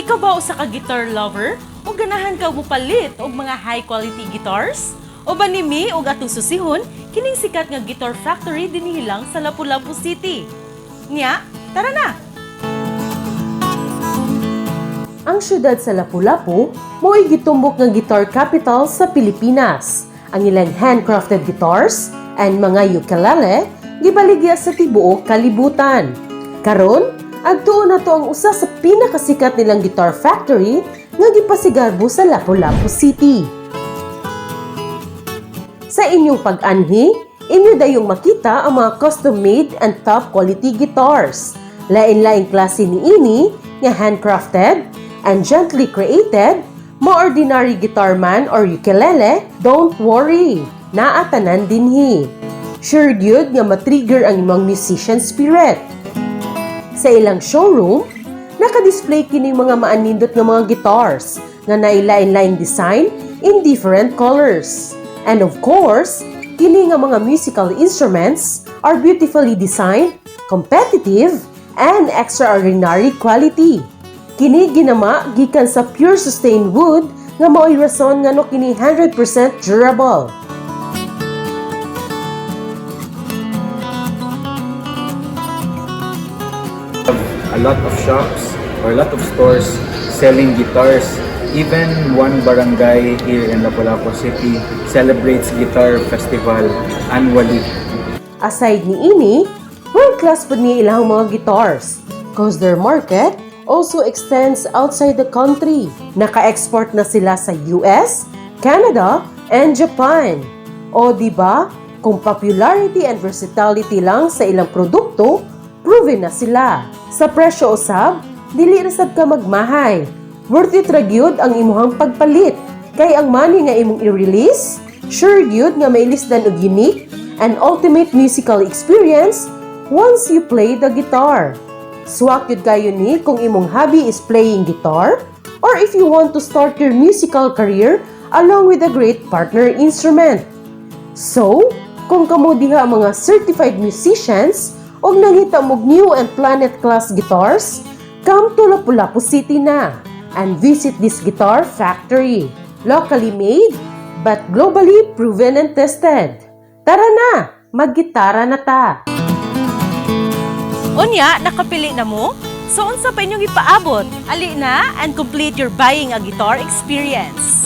Ikaw ba usa ka guitar lover? O ganahan ka mupalit og mga high quality guitars? O ba nimi og atong susihon kining sikat nga guitar factory dinhi lang sa Lapu Lapu City? Nya, tara na! Ang syudad sa Lapu Lapu mo'y gitumbok nga guitar capital sa Pilipinas. Ang ilang handcrafted guitars and mga ukulele gibaligya sa tibuok kalibutan. Karon, adto na to ang usa sa pinakasikat nilang guitar factory nga gipasigarbo sa Lapu Lapu City. Sa inyong pag-anhi, inyo dayong makita ang mga custom-made and top quality guitars. Lain-laing klase niini nga handcrafted and gently created, mo ordinary guitar man or ukulele, don't worry, naatanan dinhi. Sure gyud nga matrigger ang imong musician spirit. Sa ilang showroom, naka-display kining mga maanindot nga mga guitars nga nailain-laing design in different colors. And of course, kini nga mga musical instruments are beautifully designed, competitive, and extraordinary quality. Kini ginama gikan sa pure sustained wood nga mao'y rason ngano kini 100% durable. A lot of shops or a lot of stores selling guitars. Even one barangay here in Lapu Lapu City celebrates guitar festival annually. Aside niini, world-class pud ni ilang mga guitars cause their market also extends outside the country. Naka-export na sila sa US, Canada, and Japan. O diba, kung popularity and versatility lang sa ilang produkto, proven na sila. Sa presyo usab, dili ra sad ka magmahay. Worth it ra gyud ang imuhang pagpalit. Kay ang money nga imong i-release, sure gyud nga mailisdan og unique and ultimate musical experience once you play the guitar. Swak yun kayo ni kung imong hobby is playing guitar or if you want to start your musical career along with a great partner instrument. So, kung kamo diha mga certified musicians o nangita mog new and planet class guitars, come to Lapu Lapu City na and visit this guitar factory. Locally made but globally proven and tested. Tara na, mag-gitara na ta! Unya, nakapili na mo? So unsa pa inyong ipaabot? Ali na and complete your buying a guitar experience.